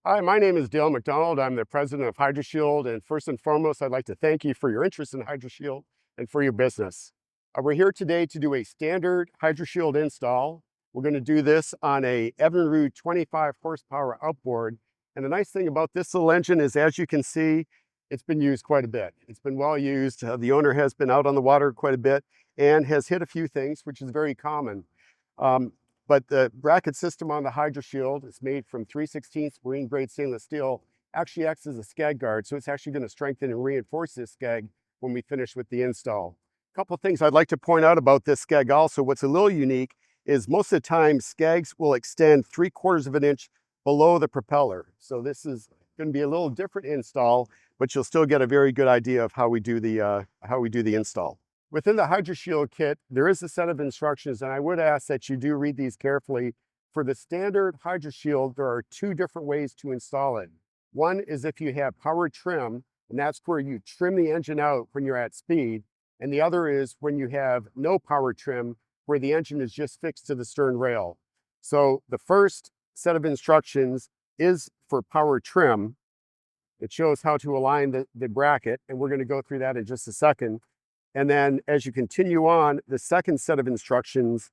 Hi, my name is Dale McDonald. I'm the president of HydroShield, and first and foremost, I'd like to thank you for your interest in HydroShield and for your business. We're here today to do a standard HydroShield install. We're going to do this on a Evinrude 25 horsepower outboard. And the nice thing about this little engine is, as you can see, it's been used quite a bit. It's been well used. The owner has been out on the water quite a bit and has hit a few things, which is very common. But the bracket system on the HydroShield is made from 3/16 marine grade stainless steel, actually acts as a skag guard. So it's actually going to strengthen and reinforce this skag when we finish with the install. A couple of things I'd like to point out about this skag also. What's a little unique is most of the time skags will extend 3/4 of an inch below the propeller. So this is going to be a little different install, but you'll still get a very good idea of how we do the install. Within the HydroShield kit, there is a set of instructions, and I would ask that you do read these carefully. For the standard HydroShield, there are two different ways to install it. One is if you have power trim, and that's where you trim the engine out when you're at speed. And the other is when you have no power trim, where the engine is just fixed to the stern rail. So the first set of instructions is for power trim. It shows how to align the bracket, and we're going to go through that in just a second. And then as you continue on, the second set of instructions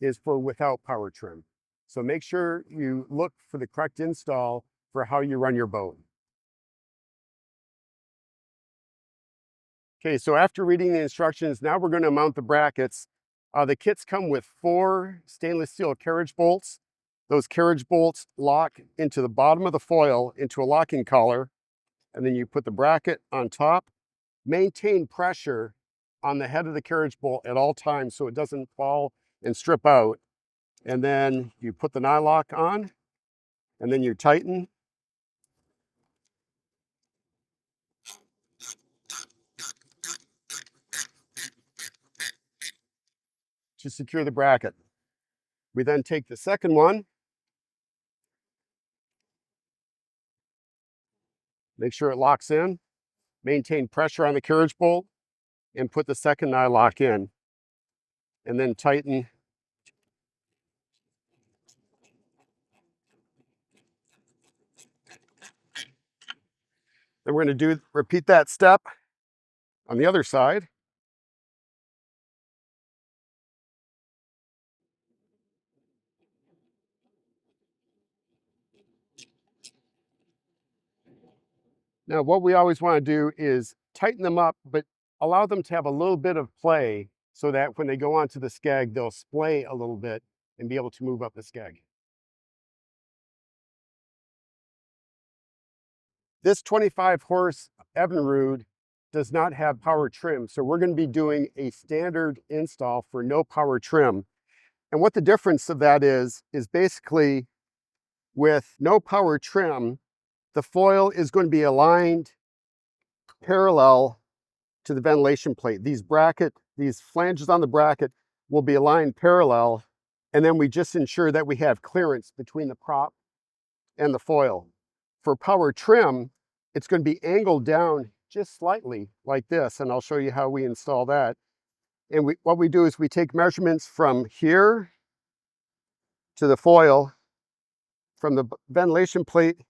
is for without power trim. So make sure you look for the correct install for how you run your boat. Okay, so after reading the instructions, now we're going to mount the brackets. The kits come with 4 stainless steel carriage bolts. Those carriage bolts lock into the bottom of the foil into a locking collar, and then you put the bracket on top. Maintain pressure on the head of the carriage bolt at all times so it doesn't fall and strip out. And then you put the nylock on, and then you tighten. To secure the bracket. We then take the second one, make sure it locks in, maintain pressure on the carriage bolt, and put the second nylock in, and then tighten. Then we're going to repeat that step on the other side. Now, what we always want to do is tighten them up, but allow them to have a little bit of play so that when they go onto the skag, they'll splay a little bit and be able to move up the skag. This 25 horse Evinrude does not have power trim, so we're going to be doing a standard install for no power trim. And what the difference of that is basically with no power trim, the foil is going to be aligned parallel to the ventilation plate. These flanges on the bracket will be aligned parallel, and then we just ensure that we have clearance between the prop and the foil. For power trim, it's going to be angled down just slightly like this, and I'll show you how we install that. And what we do is we take measurements from here to the foil, from the ventilation plate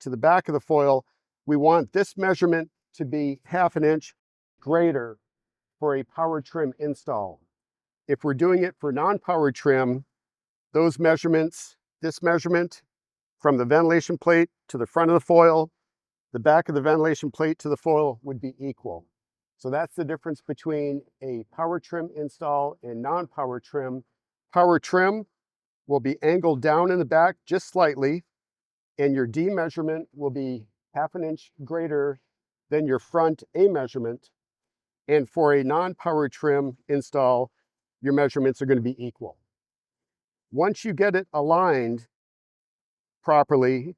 to the back of the foil. We want this measurement to be 1/2 inch greater for a power trim install. If we're doing it for non-power trim, those measurements, this measurement from the ventilation plate to the front of the foil, the back of the ventilation plate to the foil would be equal. So that's the difference between a power trim install and non-power trim. Power trim will be angled down in the back just slightly, and your D measurement will be 1/2 inch greater than your front A measurement. And for a non-power trim install, your measurements are going to be equal. Once you get it aligned properly,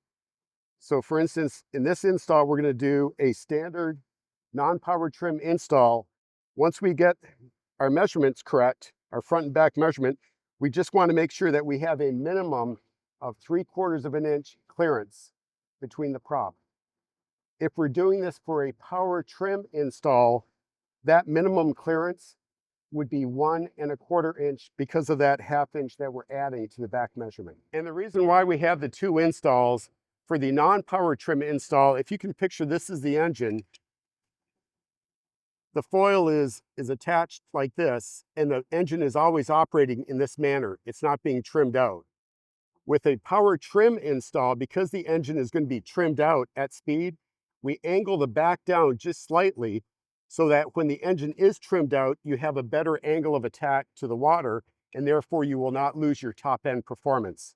so for instance, in this install, we're going to do a standard non-power trim install. Once we get our measurements correct, our front and back measurement, we just want to make sure that we have a minimum of 3/4 of an inch clearance between the prop. If we're doing this for a power trim install, that minimum clearance would be 1¼ inch because of that 1/2 inch that we're adding to the back measurement. And the reason why we have the 2 installs For the non-power trim install, if you can picture this is the engine, the foil is attached like this, and the engine is always operating in this manner. It's not being trimmed out. With a power trim install, because the engine is going to be trimmed out at speed, we angle the back down just slightly so that when the engine is trimmed out, you have a better angle of attack to the water, and therefore you will not lose your top end performance.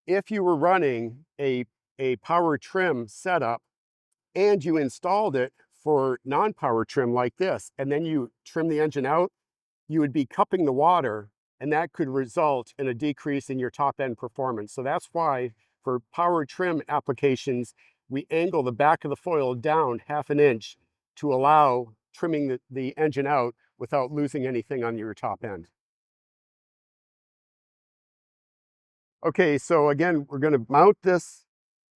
If you were running a power trim setup and you installed it for non-power trim like this, and then you trim the engine out, you would be cupping the water, and that could result in a decrease in your top end performance. So that's why for power trim applications, we angle the back of the foil down 1/2 inch to allow trimming the engine out without losing anything on your top end. Okay, so again, we're gonna mount this.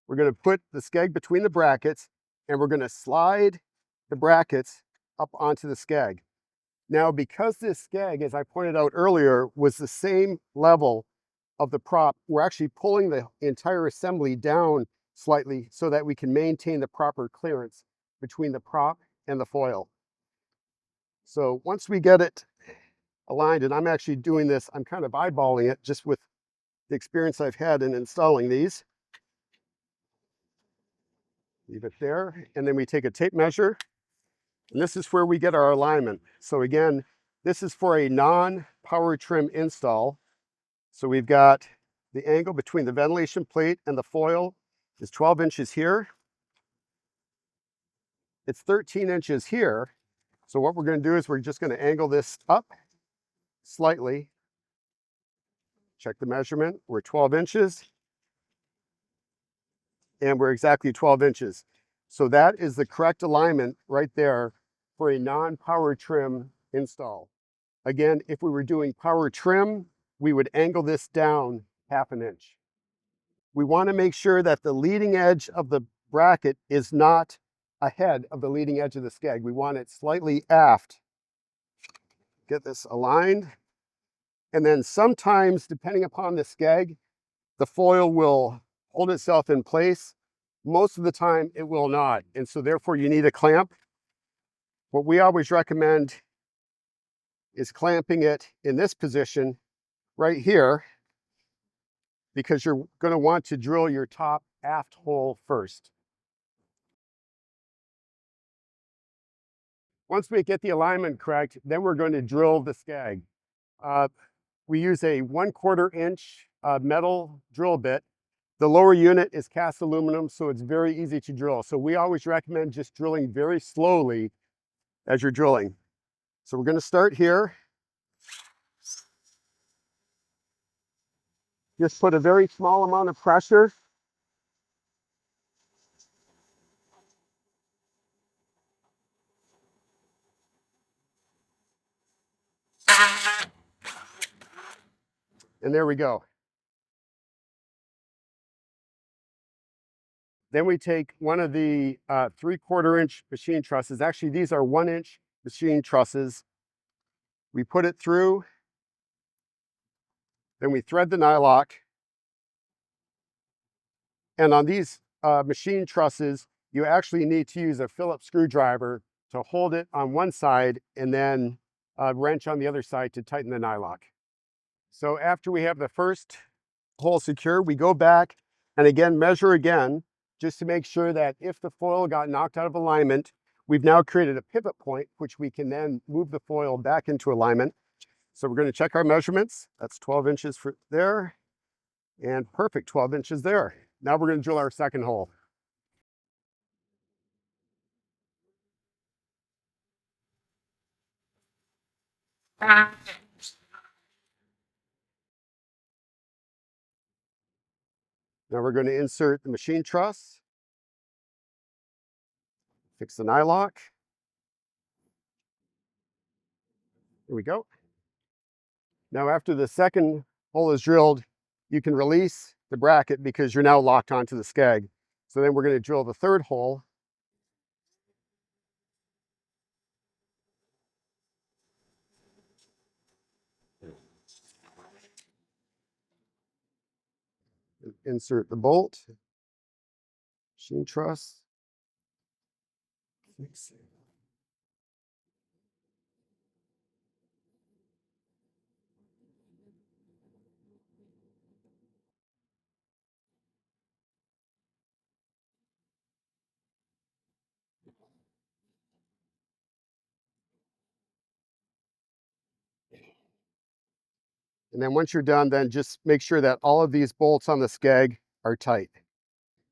We're gonna put the skeg between the brackets, and we're gonna slide the brackets up onto the skeg. Now, because this skeg, as I pointed out earlier, was the same level of the prop, we're actually pulling the entire assembly down slightly so that we can maintain the proper clearance between the prop and the foil. So once we get it aligned, and I'm actually doing this, I'm kind of eyeballing it just with the experience I've had in installing these. Leave it there, and then we take a tape measure, and this is where we get our alignment. So again, this is for a non-power trim install. So we've got the angle between the ventilation plate and the foil is 12 inches here. It's 13 inches here. So what we're going to do is we're just going to angle this up slightly. Check the measurement. We're 12 inches. And we're exactly 12 inches. So that is the correct alignment right there for a non-power trim install. Again, if we were doing power trim, we would angle this down 1/2 inch. We want to make sure that the leading edge of the bracket is not ahead of the leading edge of the skeg. We want it slightly aft. Get this aligned. And then sometimes, depending upon the skeg, the foil will hold itself in place. Most of the time, it will not. And so therefore, you need a clamp. What we always recommend is clamping it in this position right here, because you're going to want to drill your top aft hole first. Once we get the alignment correct, then we're going to drill the skeg. We use a 1/4 inch metal drill bit. The lower unit is cast aluminum, so it's very easy to drill. So we always recommend just drilling very slowly as you're drilling. So we're going to start here. Just put a very small amount of pressure. And there we go. Then we take one of the 3/4 inch machine trusses. Actually, these are 1 inch machine trusses. We put it through, then we thread the nylock. And on these machine trusses, you actually need to use a Phillips screwdriver to hold it on one side and then a wrench on the other side to tighten the nylock. So after we have the first hole secure, we go back and again measure again, just to make sure that if the foil got knocked out of alignment, we've now created a pivot point, which we can then move the foil back into alignment. So we're going to check our measurements. That's 12 inches for there, and perfect, 12 inches there. Now we're going to drill our second hole. Now we're going to insert the machine truss, fix the nylock. Here we go. Now after the second hole is drilled, you can release the bracket because you're now locked onto the skeg. So then we're going to drill the third hole. Insert the bolt. Machine truss. Fix it. And then once you're done, then just make sure that all of these bolts on the skeg are tight.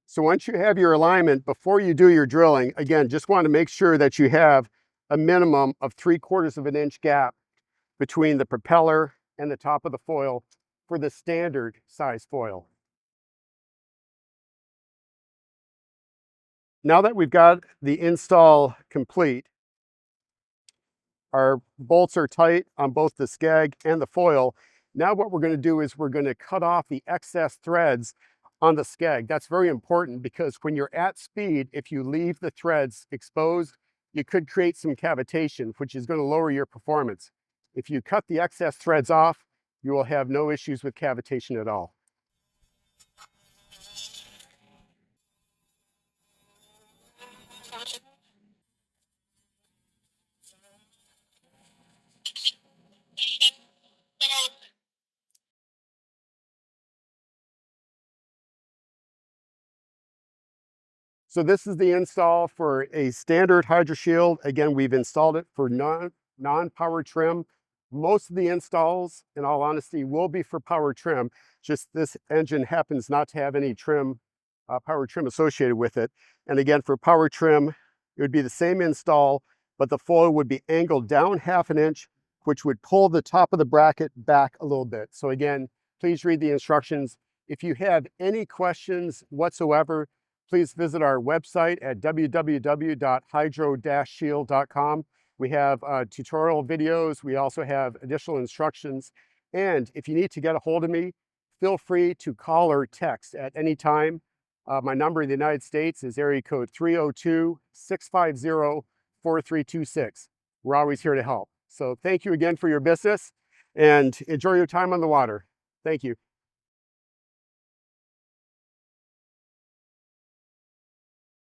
So once you have your alignment, before you do your drilling, again, just want to make sure that you have a minimum of 3/4 of an inch gap between the propeller and the top of the foil for the standard size foil. Now that we've got the install complete, our bolts are tight on both the skeg and the foil. Now what we're going to do is we're going to cut off the excess threads on the skeg. That's very important because when you're at speed, if you leave the threads exposed, you could create some cavitation, which is going to lower your performance. If you cut the excess threads off, you will have no issues with cavitation at all. So this is the install for a standard HydroShield. Again, we've installed it for non-power trim. Most of the installs, in all honesty, will be for power trim. Just this engine happens not to have any trim, power trim associated with it. And again, for power trim, it would be the same install, but the foil would be angled down 1/2 inch, which would pull the top of the bracket back a little bit. So again, please read the instructions. If you have any questions whatsoever, please visit our website at www.hydro-shield.com. We have tutorial videos. We also have additional instructions. And if you need to get a hold of me, feel free to call or text at any time. My number in the United States is area code 302-650-4326. We're always here to help. So thank you again for your business and enjoy your time on the water. Thank you.